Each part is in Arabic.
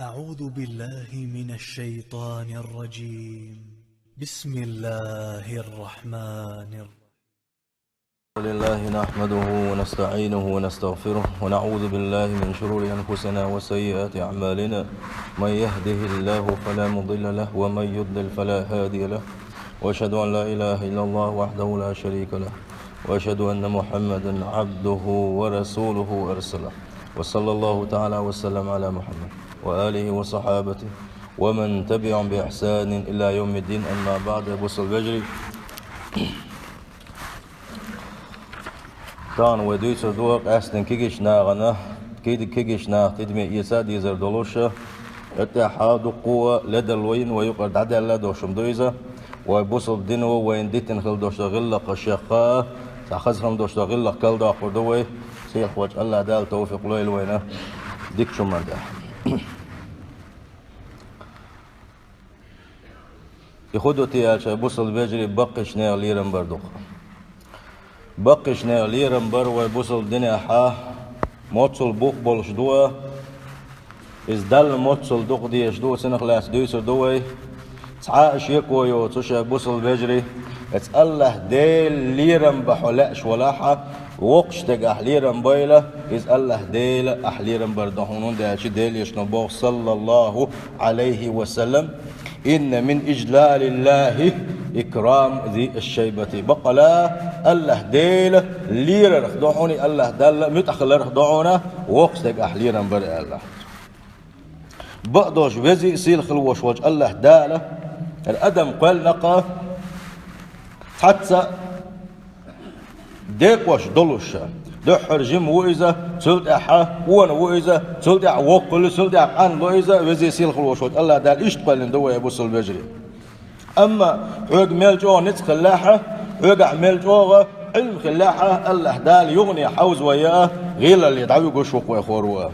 أعوذ بالله من الشيطان الرجيم. بسم الله الرحمن الرحيم. لله نحمده ونستعينه ونستغفره ونعوذ بالله من شرور أنفسنا وسيئات أعمالنا. من يهده الله فلا مضل له ومن يضلل فلا هادي له، وأشهد أن لا إله إلا الله وحده لا شريك له، وأشهد أن محمدا عبده ورسوله أرسله، وصلى الله تعالى وسلم على محمد وآله وصحابته ومن تبعهم بإحسان إلى يوم الدين. أما بعد. بوصل بجري كان وديت دوق أحسن كيجش ناغنا كيجش ناغ تدمي يساد يزر دولوشة اتحاد قوة لدى الوين ويقعد عدل لا دوشم دويزة وبوصل دينو وين ديتن خل دوش غلق الشقاء تأخذهم دوش غلق كل دا قردوي سيح وجه الله دال توفيق لويل وينه ديك شو مرده يخدو تيالشا بوصل بجري بقش نير ليرن بردوخ بقش نير ليرن بر وبوصل دنيا حاه موتصل بوق بولش دوا ازدل موتصل دوق ديش دوا سنخلاس دويسر دوي تعاش يكو يو تشا بوصل بجري اتسأله ديل ليرن بحولاش ولاحة وقش تقح ليرن بيلة ازأله ديل أحليرن بردهونون ديالشي ديل يشنبوه صلى الله عليه وسلم. إن من إجلال الله إكرام ذي الشيبة بقلا الله ديل لير رخدعوني الله دل متأخل رخدعونا وقتك أحليرا برئ الله بقدوش وزي سيل خلوش وجه الله دالة الأدم قل نقا حتى ديك وش دلوش دحر جيم وإذا سلت أحا وانا وإذا سلت وقل سلت عن وإذا وزي سيل خلوش وجه الله دال إيش تقل ندوي أبو سل بجري. أما عق ملجو نت خلاحة عق ملجو علم خلاحة الله دال يغني حوز وياه غير اللي يدعو يقشوق ويخوروه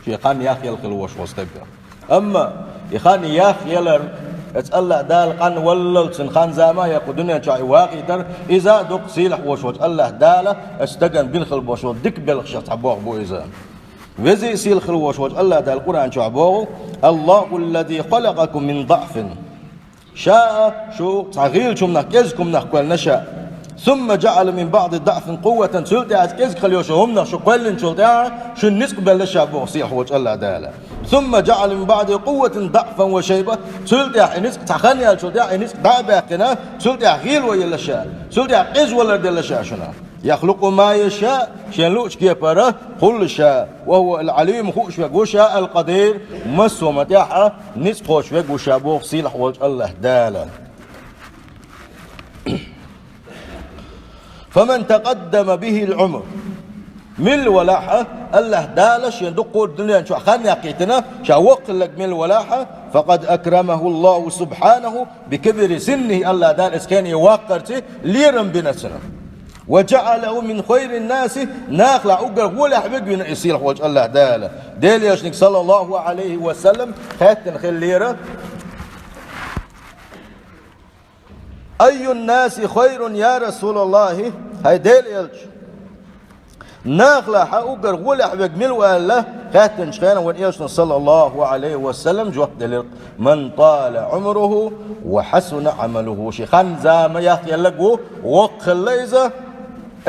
في خان ياخي الخلوش وستبقى. أما يخان ياخي يلر الله دال قان ولل سنخان زاما يقودون شاي واقي تر إذا دق سيلح وشوت الله دال استجن بنخل بوشوت دك بلخش تعبوه بو إذا وزي سيل خل وشوت الله دال القرآن شعبوه الله الذي خلقكم من ضعف شاء شو تغيير شو منكزكم نخقل نشاء ثم جعل من بعض ضعف قوة سلطة كز خليوشهم نخشو قل سلطة شو النسق بلشة بوصيح وجه الله داله ثم جعل من بعد قوة ضعفا وشيبة سلطة نسق تخني سلطة نسق ضعبة كنا سلطة غير ويلشة سلطة قز ولا دلشة شنا يخلق ما يشاء شنلوش كيبره كل شاء وهو العليم خوش وشاء القدير مسو متاحة نسق خوش وشابوه صيح وجه الله داله. فمن تقدم به العمر من ولاحة الله دالش يندقوا الدنيا شو خان يقيتنا شو وقلك من ولاحة فقد أكرمه الله سبحانه بكبر سنه الله دال اسكان يواقرته ليرم بنسنا وجعله من خير الناس ناخلع أقر ولا حبق من يصير وجه الله دال ديل يشنك صلى الله عليه وسلم خاتن خير ليرة أي الناس خير يا رسول الله هاي ديل يلش ناخلا حقوقر ولا حبق ملوى الله خاتن شخينا ونيشن صلى الله عليه وسلم جوات دليل من طال عمره وحسن عمله شيخان زام يخي لقو وقل ليزة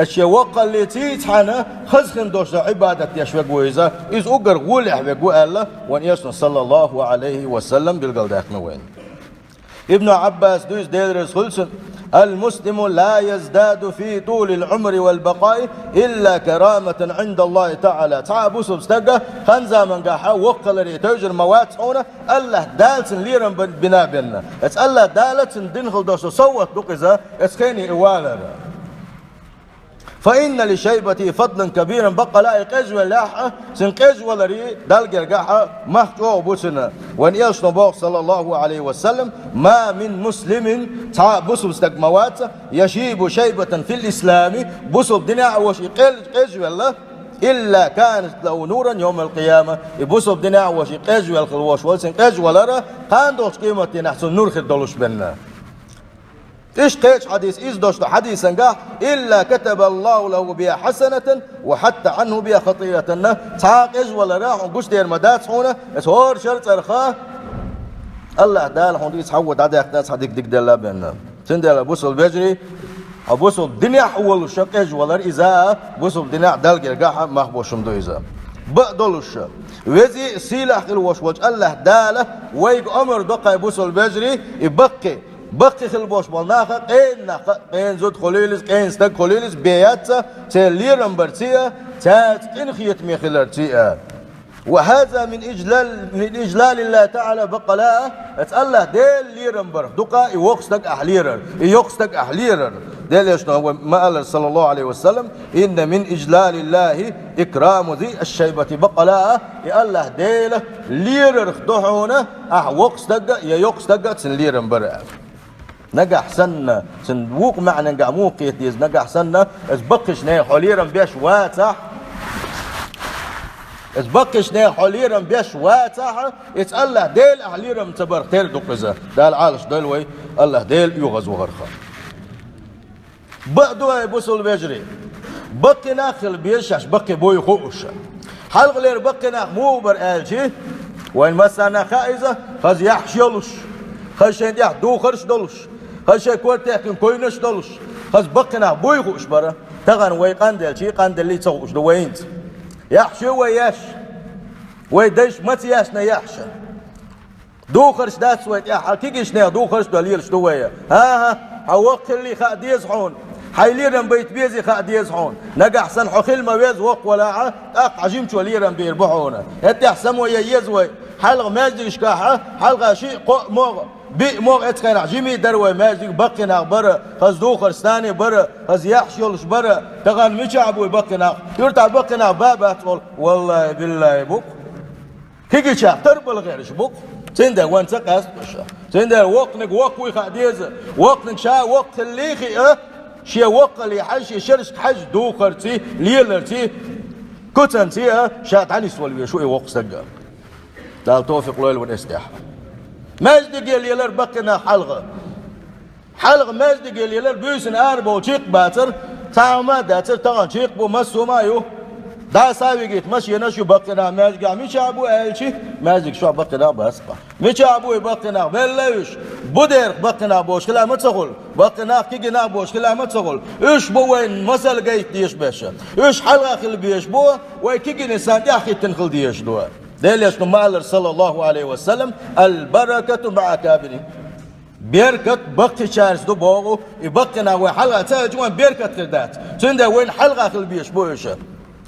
الشيء وقل اللي تيتحنا خزخن دوش عبادة يشوق ويزة إذ أقر ولا حبق الله ونيشن صلى الله عليه وسلم بالقل داخل وين. ابن عباس دوز دير خلصن المسلم لا يزداد في طول العمر والبقاء إلا كرامة عند الله تعالى. تعال بوسب استقى خنزا من قاحا وقل ري توجر موات هنا الله دالتن ليرن بنا بنا الله دالتن دنخل دوش صوت دقزة اسكيني إوالا فإن لشيبتي فضلا كبيرا بقى لا يقجوا لاحة سنقجوا لري دالقر قاحة محجوه بوسنا وان يلشن بوغ صلى الله عليه وسلم ما من مسلم تعب بوسب استقموات يشيب شيبة في الإسلام بوسب دنيا وش يقجوا الله إلا كانت له نورا يوم القيامة بوسب دنيا وش يقجوا الخلوش والسن قجوا لرا قاندوش قيمة نحسن نور خدولوش بنا إيش قيش حديث إيش دوشت حديثا قاه إلا كتب الله له بها حسنة وحتى عنه بها خطيئة تعاقج ولا راح وقش دير مدات هنا تهور شرط أرخاه الله دال هون يتحود عدا يختاس حديك ديك دلا بيننا تندل بوصل بجري بوصل الدنيا حول الشقج ولا إذا بوصل الدنيا دال جرجاها ما بوشم دو إذا بقدلش وزي سيلح الوش وجه الله داله ويق أمر دقة بوصل بجري بقي خلبوش بالناخ قين زود خليلس قين ستك خليلس بيات تليرم برتيه تات إن خيت ميخلرتيه وهذا من إجلال الله تعالى بقلاء الله ديل ليرم بر دقا يوقستك أحليرر ديل يشنو ما قال صلى الله عليه وسلم إن من إجلال الله إكرام ذي الشيبة بقلاء الله ديل ليرر خدوحونا وقستك يوقستك تن ليرم بر نجح سنة سنوق معنا نجح موقيت ديز نجح سنة بقش نه حليرم بيش واتح بقش نه حليرم بيش واتح الله ديل أحليرم تبر تير دقزة دال عالش ديل وي الله ديل يغز وغرخة بقدوا يبوصل بيجري بقي ناخل بيشش بقي بوي خوش حلق لير بقي ناخ مو بر آلجي وين مسانا خائزة خز يحش يلوش خز شين يح دو خرش دولش خز شي كورت يحكن كوينش دولش خز بقي ناخ بوي خوش برا تغن وي قندل شي قندل لي تسوش دو وينت يحشي وياش ويدش متياشنا يحشا دو خرش دات سويت يا حكيش نه دو خرش دليلش دو ويا ها حوق اللي خاديز حون حيليرن بيت بيزي خاديز حون نجا احسن حخيل ما بيز وق ولا عجيم شو ليرن بيربحونا هت احسن ويا يزوي حلق ماجي شكاحه حلقه شيء موغ بي موغ اتخيل عجيمي دروي ماجي بقينا برا خز دو خرش ثاني برا خز يحش يلش برا تغن مشعبو بقينا يرتع بقينا بابا تقول والله بالله بوك كيجي شاف تربل غيرش بوك تنده وانت قاس بشا تنده وقنك وقوي خاديزه وقنك شا وقت الليخي شي وق اللي حج شرش حج دوخرتي ليلرتي كتنتي شات علي سولي شو وق سجا دال توفيق ليل والاستياح ماجد قال يلر بقنا حلقه ماجد قال يلر بيسن اربو تشيق باتر تعما داتر طغن تشيق بو مسو مايو دا ساوي جيت ماشي نشو بقنا ماجد مش ابو الشي ماجد شو بقنا بس مش ابو بقنا بلوش بدر بقنا بوش كلام تقول بقنا كيجنا بوش كلام تقول ايش بو وين مسل جيت ديش باشا ايش حلقه خل بيش بو وكيجي نسان اخي تنخل ديش دو دليش نمال صلى الله عليه وسلم البركه مع كابري بيركت بقي شارس دو بوغو يبقنا وحلقه تاجوان بيركت كردات تنده وين حلقه خل بيش بوش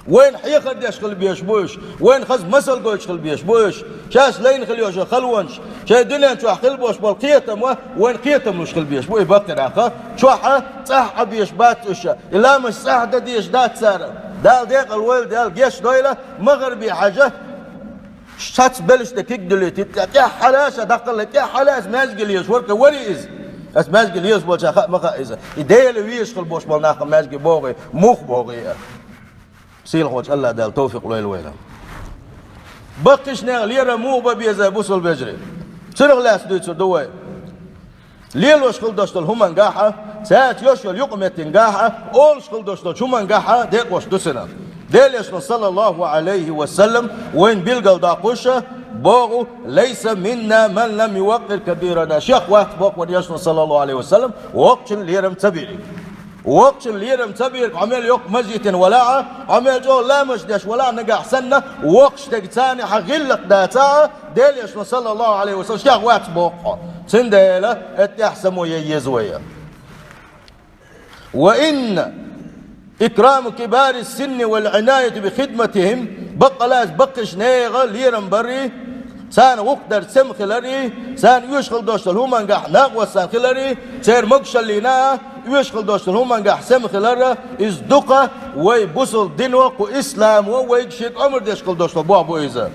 وين حيخر ديش خل بيش بوش وين خز مسل قوش خل بيش بوش شاش لين خليوش خلونش شاي دنيا شو خل بوش بالقيتم وين قيتم مش خل بيش بو يبقر اخا شو صح بيش باتش الا مش صح ديش دات سار دال ديق الولد دال جيش دويله مغربي حاجه شات بلش تكيك دليتي يا حلاش دقل يا حلاش ماجليش ورك وريز اس ماجليش بوش مخا اذا يديل ويش خل بوش بالناخ ماجي بوغي مخ بوغي سيل خوش الله دال توفيق ليل ويلا بقش نغليرا مو ببيزا بوصل بجري سرغ لاس دوتسو دوي ليل وشخل دوشتل هم انقاحة ساعت يوشل يقمت انقاحة اول شخل دوشتل شو انقاحة ديك وش دوسنا ديل يشن صلى الله عليه وسلم وين بيلقل داقوشة بوغو ليس منا من لم يوقر كبيرنا شيخ واحد بوغ ونيشن صلى الله عليه وسلم وقتن ليرم تبيري وقت اللي يرم تبير عمل يوق مجيت ولا عمل جو لا مجدش ولا نجح سنة وقت تجتاني حقلق داتا ديل يشن صلى الله عليه وسلم شيخ وات بوق سنديلة اتحسموا يزوية وإن إكرام كبار السن والعناية بخدمتهم بقلاش بقش نيغة ليرم بري سان وقدر سم خلري سان يشغل دوشتل هما نجح ناقوى سان خلري سير مقشل لنا يشغل دوشتل هما نجح سم خلري إزدقة ويبوصل دينوق وإسلام ويجشيك عمر ديشغل دوشتل بو إذا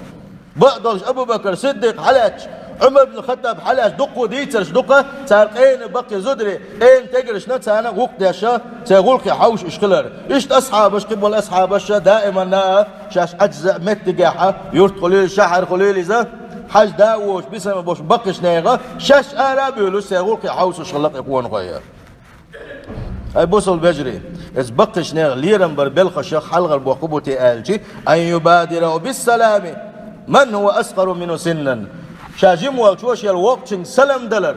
بقدرش أبو بكر صديق حلاج عمر بن الخطاب حلاج دقو ديترش دقة سار قين بقي زدري قين تجرش نتسانا وقت ياشا سيقولك حوش اشخلر اشت أصحابش قبل أصحابش دائما نا شاش أجزاء متجاحة يرت قليل شحر قليل إذا حج داوش بسم بوش بقش نيغة شاش آرابي ولو سيقولك حوش اشخلق يقوان غير أي بوصل بجري إز بقش نير ليرن بربلخ شخ حلغ البوقبوتي آلجي أن يبادر بالسلام من هو أصغر منه سنا شاجم والشوش الوقت سلام دلر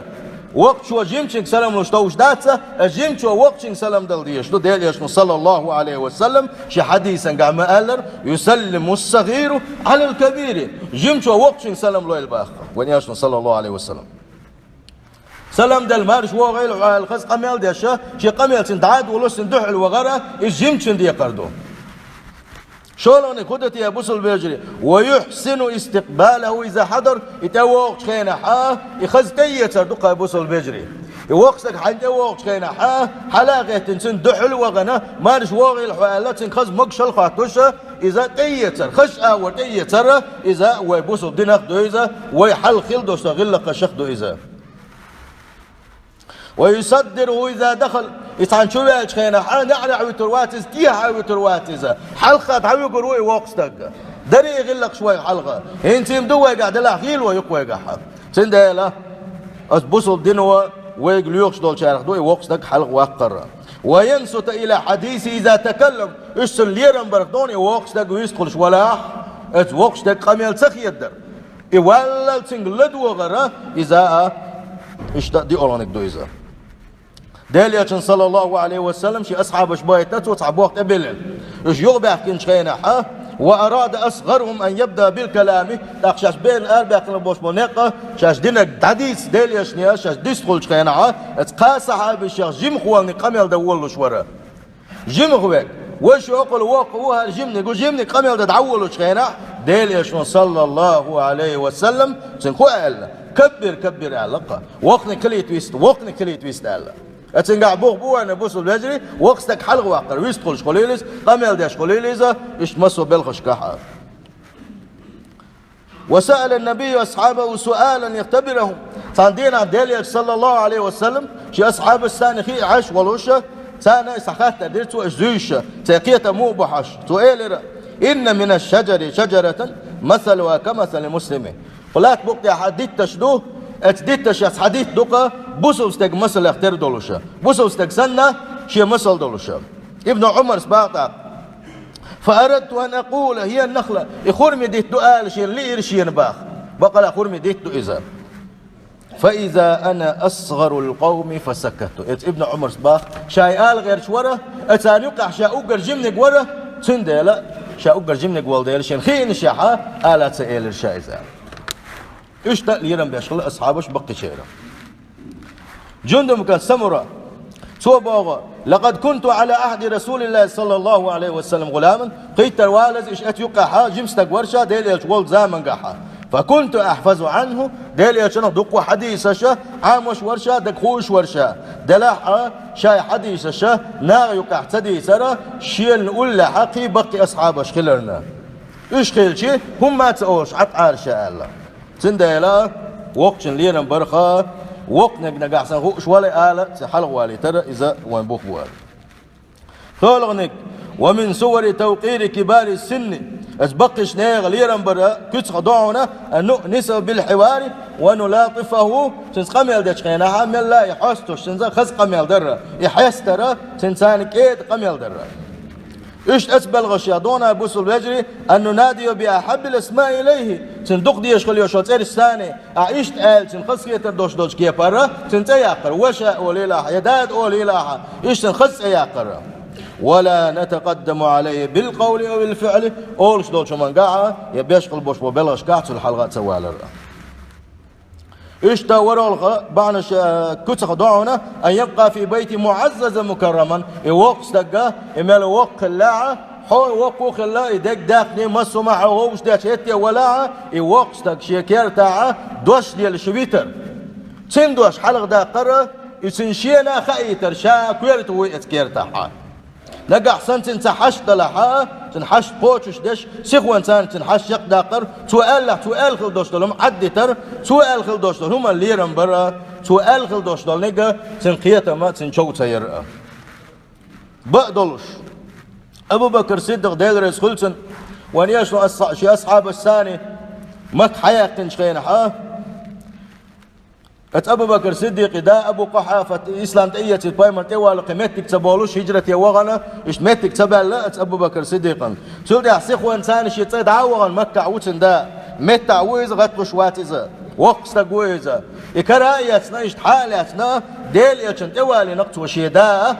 وقت شو جيمشين سلام لشتوش داتسا جيم شو وقت سلام دل ديش تو ديل يشنو صلى الله عليه وسلم شي حديثا قام قالر يسلم الصغير على الكبير جيم شو وقت سلام لو الباخ وين يشنو صلى الله عليه وسلم سلام دل مارش وغيل على الخز قميل ديشا شي قميل سندعاد ولوس سندحل وغرا جيمشين دي قردو شلون كدت يا بوصل بيجري ويحسن استقباله اذا حضر يتوقع خينا حا يخز تيتر دقه بوصل بيجري يوقسك حد يوقع خينا حا حلاقه تنسن دحل وغنا مارش واغي الحالات خز مقشل خاطش اذا تيتر خش وتيتر اذا وبوصل دينك دويزا ويحل خل دوش غلق شخ دويزا ويصدره إذا دخل يتعن شو بيش خينا حال نعرع وترواتز تيها وترواتز حلقة عوي قروي وقستك دري يغلق شوي حلقة انت مدوي قاعد لا خيل ويقوي قاعد سندلا أسبوسل دينوا ويقليوكش دول شارخ دوي وقستك حلق وقر وينصت إلى حديث إذا تكلم اشتل ليرن برقدوني وقستك ويسقلش ولا اس وقستك قميل سخي يدر يولل تنقلد وغرا إذا اشتاق دي أولانك دويزا داليا صلى الله عليه وسلم شي أصحاب شبايتات وصحاب وقت أبلل إيش يغبح كن شخينا وأراد أصغرهم أن يبدأ بالكلام تخشاش بين أربع قلبوش مناقة شاش دينك حديث داليا شنيا شاش ديسخل شخينا اتقا صحابي شيخ جيم خوالني قميل دولو شورا جيم خوالك وش يقول وقوها جيمني قول جيمني قميل دولو شخينا داليا صلى الله عليه وسلم سنخوال كبر كبر علاقة وقني كلي تويست وقني كلي تويست على اتنقع بوه انا بوصل بجري وقتك حلق واقر ويستقل شقوليلس قامل داش قوليليزا ايش مسوا بالخش كحار وسأل النبي أصحابه سؤالا يختبرهم صندينا داليا صلى الله عليه وسلم شي أصحاب الثاني خي عش ولوشة ثاني سخات درتو اشزوشة تاقية مو بحش سؤال إن من الشجر شجرة مثلها كمثل المسلمين قلت بقى حديث تشدوه اتديت شخص حديث دقة بوسو استق مثل اختار دولوشا بوسو استق سنة شي مثل دولوشا ابن عمر سباقا فأردت أن أقول هي النخلة يخرمي ديت دقال شي اللي يرشي باخ بقى لا خرمي ديت دو إذا فإذا أنا أصغر القوم فسكت ابن عمر سباق شاي آل غير شورة اتان يقع شا أقر جمنك ورة تنديلا شا أقر جمنك والديل شين خين شاحا آلات سئيل الشايزة اشتاق ليرم بيشغل أصحابش بقي شيرا جندم كان سمرة صوباغا لقد كنت على عهد رسول الله صلى الله عليه وسلم غلاما قيت الوالد إيش أتيقحا جمستك ورشا ديل يشغل زامن قحا فكنت أحفظ عنه ديل يشنه دقوا حديثة عاموش ورشا دقوش ورشا دلاحا شاي حديثة ناغ يقع تدي سرا شيل نقول لحقي بقي أصحابش خلرنا إيش خيل شي هم ما تقوش عطعار شاء الله تنديلا وقت لينا برخا وقت نقع سنغوش ولا آلة سحلق والي ترى إذا وين بوخ والي خالغنك ومن صور توقير كبار السن أسبقش نيغ ليرا برا كتس ضعنا أن نؤنسه بالحوار ونلاطفه تنسقم يلدش خينا حامل لا يحستش تنسان خز قميل درة يحستر تنسان كيد قميل درة إيش أسبل غشيادونا بوصل بيجري أن ننادي بأحب الأسماء إليه تندق دي يشغل يشوتير الثاني أعيش تقال تنخص يتر دوش كيه برا تنتياقر وشاء وليلاح يداد وليلاح إيش تنخص ياقر ولا نتقدم عليه بالقول أو بالفعل أولش دوش من قاعة يبيشغل بوش وبلغش قاعة الحلقات سوالر إيش توروا بعنش كتخ ضعنا أن يبقى في بيت معزز مكرما يوقس دقة يمال وق اللاعة حول وق اللاعة يدق داخني مسو معه وش داش هتي ولاعة يوقس دق شيكير تاعه دوش ديال الشبيتر تندوش حلق داقرة يسنشينا خايتر شا كويرت ويتكير تاعها نقع سن تنحش دلحا تنحش بوتش دش سيخوان سان تنحش يق داقر سؤال خل دوش دلهم عدتر سؤال خل دوش دلهم اللي يرم برا سؤال خل دوش دل نقا تنقيته ما تنشو تسير بقدلش أبو بكر صدق ديلرس خلصن وان يشنو شي أصحاب الثاني مك حياة تنشخين أبو بكر الصديق دا أبو قحافة إسلام تأية البايمن تيوال قيمتك تبولوش هجرة يوغنا إيش متك تبلا أبو بكر الصديق سود يحسخ وإنسان شيء تصيد عوغن مكة عوتن دا مت عويز غطش واتزا وقت تقويزا إكرايتنا إيش حالتنا ديل يشن تيوالي نقط وشي دا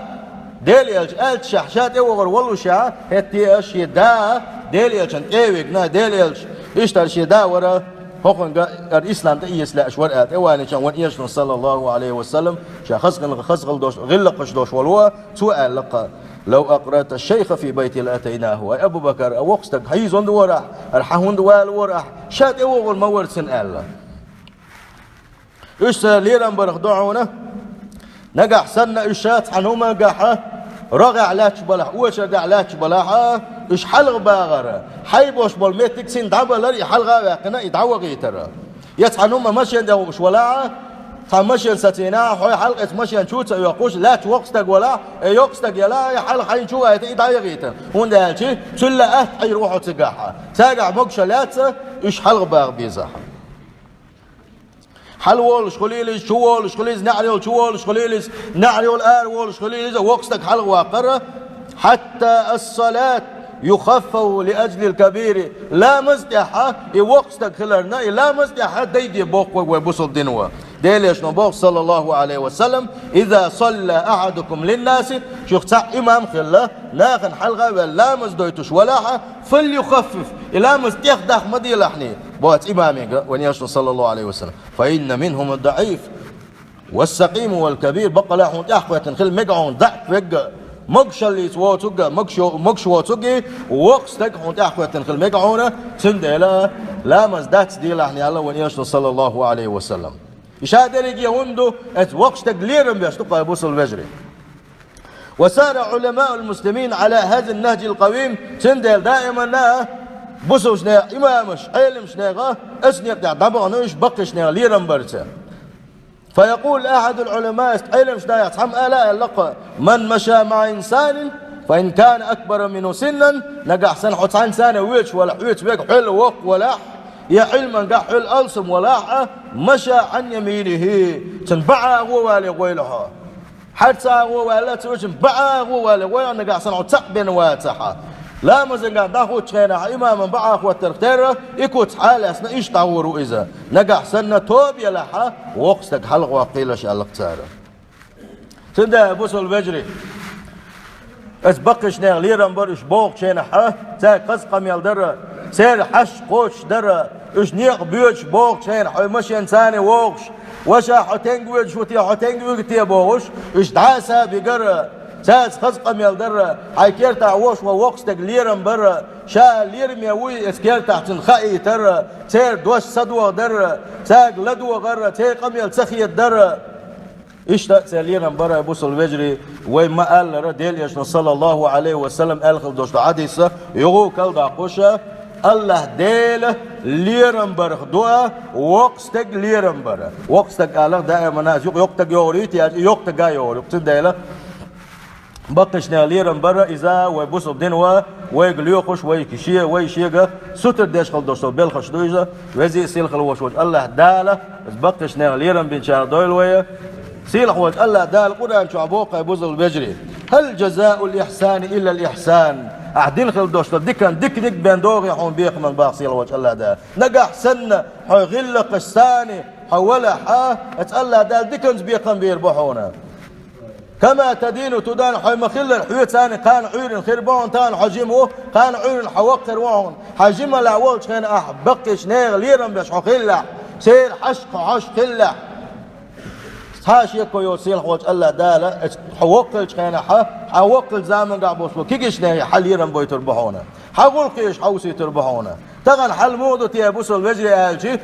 ديل يلج ألت شحشات يوغر والو شع هتي أشي دا ديل يشن تيوغنا ديل يلج إيش ترشي دا ورا هوكن الإسلام تأيس لا أشورات أواني كان ونيشنا صلى الله عليه وسلم شا خسقل دوش غلقش دوش والوا سؤال لقى لو أقرأت الشيخ في بيتي لأتيناه أبو بكر وقتك هيزون دورح الحهون دوال ورح شاد أوغل مورد سن ألا إيش ليران برخ دعونا نقح سنة إشات حنوما قحة رغع لاتش بلاح وش رغع لاتش بلاحة إيش حلق باغرة حيبوش بالميتك سين دعبلر يحلق باقنا يدعوغي ترى يتحنوما مشين دوش ولاعة مشين ستينا حوي حلقة مشين شوت يقوش لا توقستك ولا يقستك يلا يحلق حين شو يدعوغي ترى هون ده شيء تلا يروحوا تقاحة تاقع مقشلات إيش حلق باغ بيزاح حلول شخليلز شوول شخليلز نعليول شوول شخليلز نعليول آرول شخليلز وقتك حلق واقرة حتى الصلاة يخفوا لأجل الكبير لا مزدحة وقتك خلرنا لا مزدحة ديدي بوق وبصل دنوة ديليش نبوغ صلى الله عليه وسلم إذا صلى أحدكم للناس شو اختح إمام خلا ناخن حلقة ولا مزدويتش ولاحة فليخفف إلا مزدخ مدي لحني بوات إمامي ونياشن صلى الله عليه وسلم فإن منهم الضعيف والسقيم والكبير بقى لاحون تحقوة خل مقعون ضعف وقع مقشل يتواتوغا مقشواتوغي وقستك حون تحقوة خل مقعونة تندي لا مزدات دي لحني الله ونياشن صلى الله عليه وسلم إشادة لجي هندو وقتك ليرم بيشتقى يبوص الفجر وسار علماء المسلمين على هذا النهج القويم تندل دائما بوصو شنيا إمامش علم شنيا اسنيا دبغنوش بقي شنيا ليرم برتا فيقول أحد العلماء علم شنيا تحم آلاء اللقاء من مشى مع إنسان فإن كان أكبر منه سنا نقع سنة حتى سنة ويش ولا حويت بيك حل وق ولا يا علما قحل ألسم ولاحة مشى عن يمينه تنبعه ووالي ويلها حتى ووالي تنبعه ووالي ويلها نقع صنعوا تقبن واتحة لا مزن قاعد داخل تخينا إماما بعاق والترختيرة يكوت حالة أسنا إيش تعوروا إذا نقع سنة توب يلحة وقستك حلق وقيلش على اقتارة تنده بوصل الفجري اسبقش نيغ ليران برش بوق شينا حا تاك قسقم يلدر سير حش قوش در اش نيغ بيوش بوق شينا حا مشي انساني ووقش وشا حتنقوش شوتي حتنقوش تي بوش اش دعاسا بقر ساس قسقم يلدر حي كيرتا ووش ووقستك ليران بر شا ليرم يوي اسكيرتا تنخائي تر سير دوش صدوة در تاك لدوة غر تي قميل سخيت در إشتاق سالينا برا بوصل الفجر وما قال رديل يشنا صلى الله عليه وسلم قال خل دوش عديسة يغو كل داقوشة الله ديل ليرن برخ دعاء وقتك ليرن برا وقتك قال دائما ناس يقتك يوريت يقتك يوري وقت ديله بقشنا ليرن برا إذا وبوصل دينوا ويقليوخش ويكشيه ويشيغا ستر ديش خل دوش بالخش دويزا وزي سيل خل وشوش الله داله بقشنا ليرن بين شهر دويل ويا سيلح وجه الله دال القرآن شعبوق يبوزل البجري هل جزاء الإحسان إلا الإحسان أحدين خل دوش دكان دك بين دوغي حون بيق من باق سيلح وجه الله دال نقح سنة حي غلق الثاني حولا حا الله دال دكنز بيقن بيربحونا كما تدين تدان حي مخل الحيوت ثاني كان عير خربون تان حجمه كان عير حوقر وعون حجم الأول كان أحبقش نيغ ليرم بش حقلع سير حشق عشق خلع هاش يكو يوصيل حوج الله دالا حوقل كان حوقل زامن قاع بوصلو كيش نهي حل يرم بوي تربحونا حقول قيش حوسي تربحونا تغن حل مودو تي بوصل وجري آلشي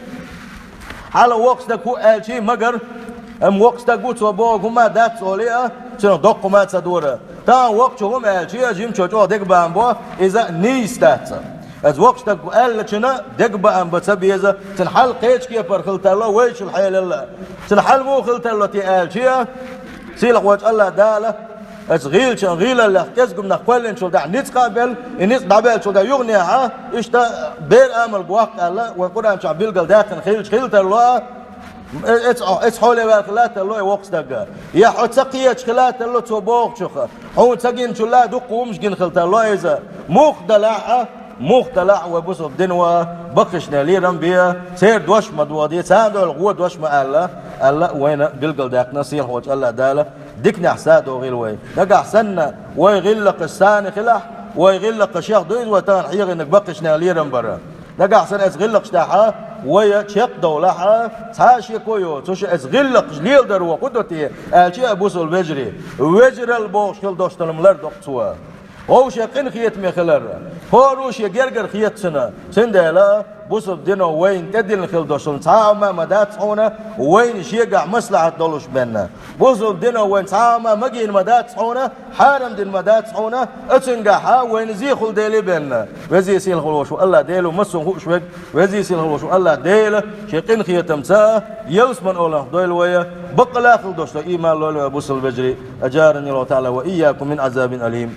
حل وقتك هو آلشي مقر وقتك قوت وبوغ هما دات صوليا شنو دقو ما تصدورا تان وقت هم آلشي أجيم شوشو ديك بانبو إذا نيستات از وقتك قال لك شنا دقبا ام بتسبيزه تنحل قيش كيف برخلت الله ويش الحيل الله تنحل مو خلت الله تقال شيء سيلق وجه الله داله از غيل شن غيل الله كزكم نخولن شو دع نتقابل الناس دعبل شو دع يغني ها ايش بير امل بوقت الله والقران شعب بيلقى داخل خيل خلت الله اتس حولي بالخلات اللو وقت دقا يا حوت سقية خلات اللو توبوق شخا هون تجين شلا دق ومش جن خلت اللو إذا مختلع وبصف دنوا بقشنا ليرم بيا سير دوش مدوادي ساندو الغود دوش ما الله وين قلقل داك نصيح وش الله داله ديكنا حسادو غير وين نقع سنة ويغلق الساني خلاح ويغلق الشيخ دويز وتان حيغ انك بقشنا ليرم برا نقع سنة ازغلق شتاحا ويا شيق دولحا تاشي كويو توش ازغلق جليل دروا قدوتي الشي ابوسو الوجري وجر البوش كل دوش تلملر دوقتوا هوش يقين خيت مخلر هوروش يجرجر خيت سندلا بوسف دينو وين تدين الخيل دوشون تعاما مدات حونا وين شيقع مصلحة دولوش بينا بوسف دينو وين تعاما مجين مدات حونا حارم دين مدات حونا اتنقحا وين زي خل ديلي بينا وزي سيل خلوشو الله ديلو مسون هوش وك وزي سيل خلوشو الله ديله شيقين خيت مسا يلس من اولا دويل ويا بقلا خل دوشو ايمان لولو بوسل بجري اجارني الله تعالى واياكم من عذاب اليم